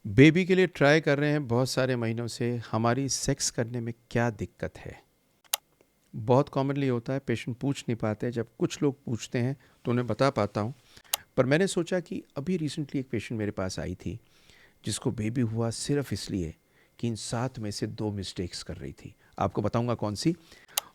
Baby के लिए try कर रहे हैं बहुत सारे महीनों से, हमारी सेक्स करने में क्या दिक्कत है। बहुत कॉमनली होता है, पेशेंट पूछ नहीं पाते, जब कुछ लोग पूछते हैं तो उन्हें बता पाता हूँ। पर मैंने सोचा कि अभी रिसेंटली एक पेशेंट मेरे पास आई थी जिसको बेबी हुआ सिर्फ इसलिए कि इन 7 में से 2 मिस्टेक्स कर रही थी। आपको बताऊंगा कौन सी।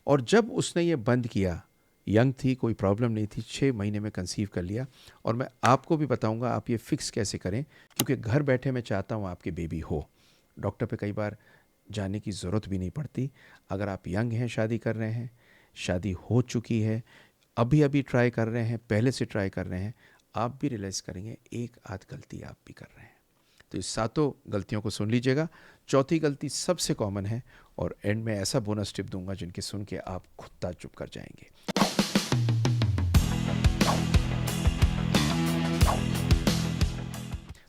और जब उसने ये बंद किया, यंग थी, कोई प्रॉब्लम नहीं थी, 6 महीने में कंसीव कर लिया। और मैं आपको भी बताऊंगा आप ये फिक्स कैसे करें, क्योंकि घर बैठे मैं चाहता हूँ आपके बेबी हो। डॉक्टर पे कई बार जाने की ज़रूरत भी नहीं पड़ती। अगर आप यंग हैं, शादी कर रहे हैं, शादी हो चुकी है, अभी अभी ट्राई कर रहे हैं, पहले से ट्राई कर रहे हैं, आप भी रियलाइज़ करेंगे एक आध गलती आप भी कर रहे हैं। तो इस सातों गलतियों को सुन लीजिएगा। चौथी गलती सबसे कॉमन है, और एंड में ऐसा बोनस टिप दूंगा जिनके सुन के आप खुद ताज्जुब कर जाएंगे।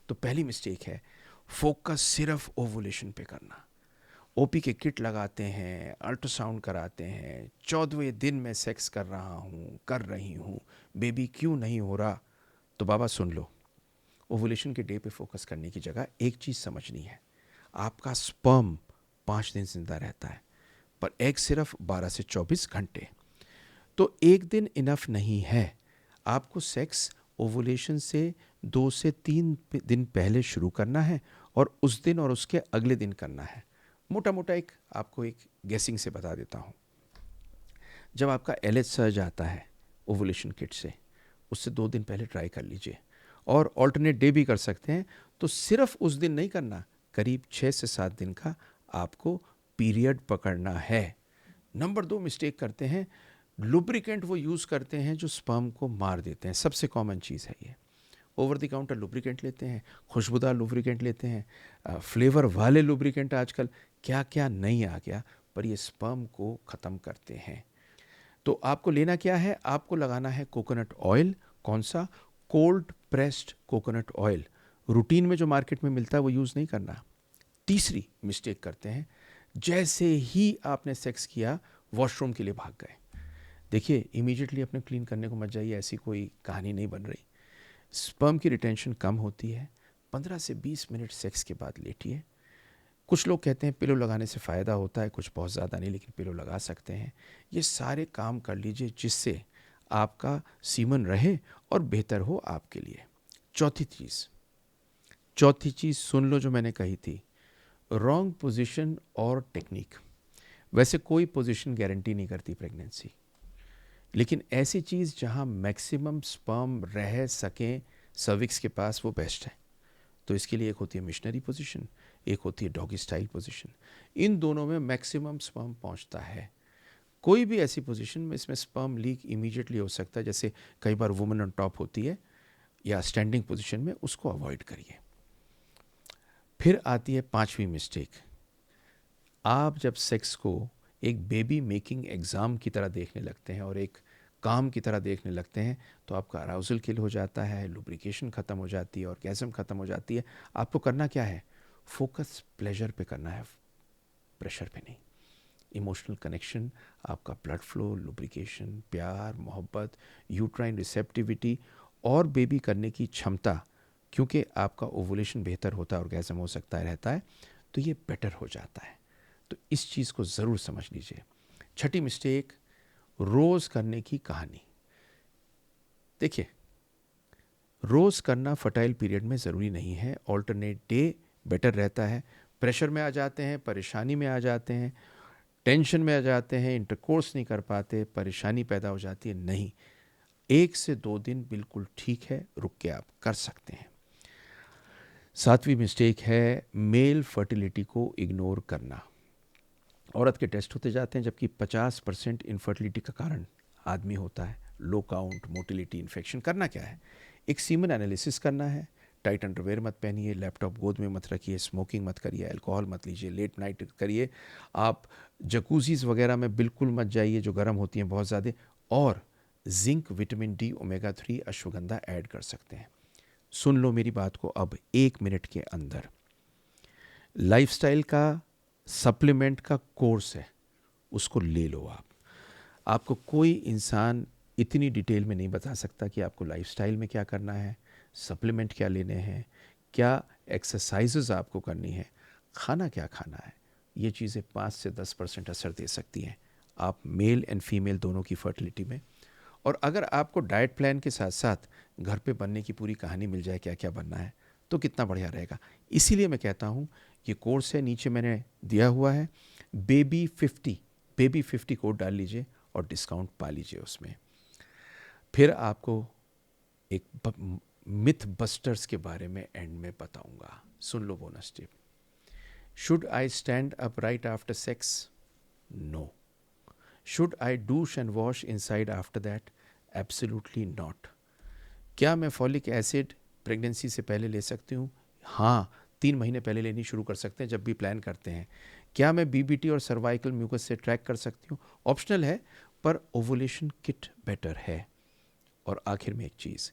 तो पहली मिस्टेक है फोकस सिर्फ ओवुलेशन पे करना। ओपी के किट लगाते हैं, अल्ट्रासाउंड कराते हैं, 14वें दिन में सेक्स कर रहा हूँ, कर रही हूँ, बेबी क्यों नहीं हो रहा। तो बाबा सुन लो, ओवुलेशन के डे पे फोकस करने की जगह एक चीज़ समझनी है। आपका स्पर्म 5 दिन जिंदा रहता है, पर एग सिर्फ 12 से 24 घंटे। तो एक दिन इनफ नहीं है। आपको सेक्स ओवुलेशन से 2 से 3 दिन पहले शुरू करना है, और उस दिन और उसके अगले दिन करना है। मोटा मोटा एक आपको एक गेसिंग से बता देता हूँ। जब आपका एलएच सर्ज आता है ओवुलेशन किट से, उससे 2 दिन पहले ट्राई कर लीजिए, और ऑल्टरनेट डे भी कर सकते हैं। तो सिर्फ उस दिन नहीं करना, करीब 6 से 7 दिन का आपको पीरियड पकड़ना है। नंबर 2 मिस्टेक करते हैं, लुब्रिकेंट वो यूज़ करते हैं जो स्पर्म को मार देते हैं। सबसे कॉमन चीज़ है ये। ओवर द काउंटर लुब्रिकेंट लेते हैं, खुशबूदार लुब्रिकेंट लेते हैं, फ्लेवर वाले लुब्रिकेंट आजकल क्या क्या नहीं आ गया, पर ये स्पर्म को ख़त्म करते हैं। तो आपको लेना क्या है, आपको लगाना है कोकोनट ऑयल। कौन सा? Cold pressed coconut oil. Routine में जो मार्केट में मिलता है वो यूज़ नहीं करना। तीसरी मिस्टेक करते हैं, जैसे ही आपने सेक्स किया वॉशरूम के लिए भाग गए। देखिए, इमीडिएटली अपने क्लीन करने को मत जाइए, ऐसी कोई कहानी नहीं बन रही। स्पर्म की रिटेंशन कम होती है। 15 से 20 मिनट सेक्स के बाद लेटिए। कुछ लोग कहते हैं पिलो लगाने से फ़ायदा होता है, कुछ बहुत ज़्यादा नहीं, लेकिन पिलो लगा सकते हैं। ये सारे काम कर लीजिए जिससे आपका सीमन रहे और बेहतर हो आपके लिए। चौथी चीज़ सुन लो जो मैंने कही थी, रॉन्ग पोजीशन और टेक्निक। वैसे कोई पोजीशन गारंटी नहीं करती प्रेगनेंसी, लेकिन ऐसी चीज़ जहां मैक्सिमम स्पर्म रह सकें सर्विक्स के पास, वो बेस्ट है। तो इसके लिए एक होती है मिशनरी पोजीशन, एक होती है डॉगी स्टाइल पोजीशन। इन दोनों में मैक्सिमम स्पर्म पहुंचता है। कोई भी ऐसी पोजीशन में इसमें स्पर्म लीक इमीडिएटली हो सकता है, जैसे कई बार वुमेन ऑन टॉप होती है या स्टैंडिंग पोजीशन में, उसको अवॉइड करिए। फिर आती है 5वीं मिस्टेक। आप जब सेक्स को एक बेबी मेकिंग एग्ज़ाम की तरह देखने लगते हैं और एक काम की तरह देखने लगते हैं, तो आपका अराउजल किल हो जाता है, लुब्रिकेशन ख़त्म हो जाती है, ऑर्गेज़म ख़त्म हो जाती है। आपको करना क्या है, फोकस प्लेजर पे करना है, प्रेशर पे नहीं। इमोशनल कनेक्शन, आपका ब्लड फ्लो, लुब्रिकेशन, प्यार, मोहब्बत, यूट्राइन रिसेप्टिविटी और बेबी करने की क्षमता, क्योंकि आपका ओवुलेशन बेहतर होता है, ऑर्गेज़म हो सकता है, रहता है, तो ये बेटर हो जाता है। तो इस चीज़ को ज़रूर समझ लीजिए। छठी मिस्टेक, रोज़ करने की कहानी। देखिए, रोज़ करना फर्टाइल पीरियड में ज़रूरी नहीं है, ऑल्टरनेट डे बेटर रहता है। प्रेशर में आ जाते हैं, परेशानी में आ जाते हैं, टेंशन में आ जाते हैं, इंटरकोर्स नहीं कर पाते, परेशानी पैदा हो जाती है। नहीं, 1 से 2 दिन बिल्कुल ठीक है, रुक के आप कर सकते हैं। 7वीं मिस्टेक है मेल फर्टिलिटी को इग्नोर करना। औरत के टेस्ट होते जाते हैं, जबकि 50% इनफर्टिलिटी का कारण आदमी होता है। लो काउंट, मोटिलिटी, इन्फेक्शन। करना क्या है, एक सीमन एनालिसिस करना है। टाइट अंडरवेयर मत पहनिए, लैपटॉप गोद में मत रखिए, स्मोकिंग मत करिए, अल्कोहल मत लीजिए, लेट नाइट करिए, आप जकूजीज वगैरह में बिल्कुल मत जाइए जो गर्म होती हैं बहुत ज़्यादा। और zinc, vitamin D, omega 3, ashwagandha add कर सकते हैं। सुन लो मेरी बात को अब 1 मिनट के अंदर। लाइफस्टाइल का सप्लीमेंट का कोर्स है, उसको ले लो आप। आपको कोई इंसान इतनी डिटेल में नहीं बता सकता कि आपको लाइफस्टाइल में क्या करना है, सप्लीमेंट क्या लेने हैं, क्या एक्सरसाइजेज आपको करनी है, खाना क्या खाना है, ये चीज़ें 5 से 10% असर दे सकती हैं आप मेल एंड फीमेल दोनों की फर्टिलिटी में। और अगर आपको डाइट प्लान के साथ साथ घर पे बनने की पूरी कहानी मिल जाए क्या क्या बनना है, तो कितना बढ़िया रहेगा। इसीलिए मैं कहता हूँ ये कोर्स है, नीचे मैंने दिया हुआ है, बेबी 50 कोड डाल लीजिए और डिस्काउंट पा लीजिए उसमें। फिर आपको एक मिथ बस्टर्स के बारे में एंड में बताऊंगा, सुन लो bonus tip. Should I stand up right after sex? No. Should I douche and wash inside after that? Absolutely not. क्या मैं फॉलिक एसिड प्रेगनेंसी से पहले ले सकती हूँ? हाँ, 3 महीने पहले लेनी शुरू कर सकते हैं जब भी प्लान करते हैं। क्या मैं बीबीटी और सर्वाइकल म्यूकस से ट्रैक कर सकती हूँ? ऑप्शनल है, पर ओवुलेशन किट बेटर है। और आखिर में एक चीज़,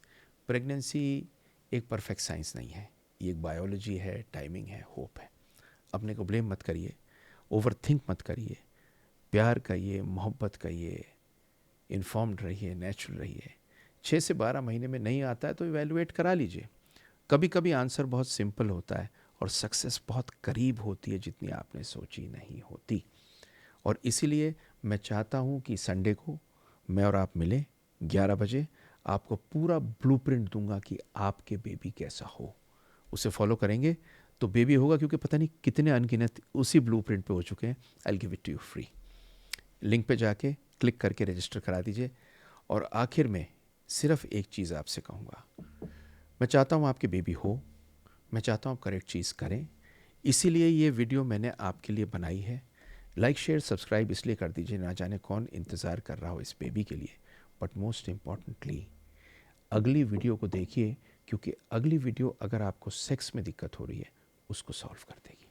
प्रेगनेंसी एक परफेक्ट साइंस नहीं है, ये एक बायोलॉजी है, टाइमिंग है, होप है। अपने को ब्लेम मत करिए, ओवर थिंक मत करिए, प्यार करिए, मोहब्बत करिए, इन्फॉर्म्ड रहिए, नेचुरल रहिए। 6 से 12 महीने में नहीं आता है तो इवैल्यूएट करा लीजिए। कभी कभी आंसर बहुत सिंपल होता है और सक्सेस बहुत करीब होती है जितनी आपने सोची नहीं होती। और इसीलिए मैं चाहता हूँ कि संडे को मैं और आप मिलें 11 बजे, आपको पूरा ब्लूप्रिंट दूंगा कि आपके बेबी कैसा हो। उसे फॉलो करेंगे तो बेबी होगा, क्योंकि पता नहीं कितने अनगिनत उसी ब्लूप्रिंट पे हो चुके हैं। I will give it to you free. Link पे जाके क्लिक करके रजिस्टर करा दीजिए। और आखिर में सिर्फ एक चीज़ आपसे कहूँगा, मैं चाहता हूँ आपके बेबी हो, मैं चाहता हूँ आप करेक्ट चीज़ करें। इसीलिए ये वीडियो मैंने आपके लिए बनाई है। लाइक शेयर सब्सक्राइब इसलिए कर दीजिए, ना जाने कौन इंतज़ार कर रहा हो इस बेबी के लिए। बट मोस्ट इम्पॉर्टेंटली अगली वीडियो को देखिए, क्योंकि अगली वीडियो अगर आपको सेक्स में दिक्कत हो रही है उसको सॉल्व कर देगी।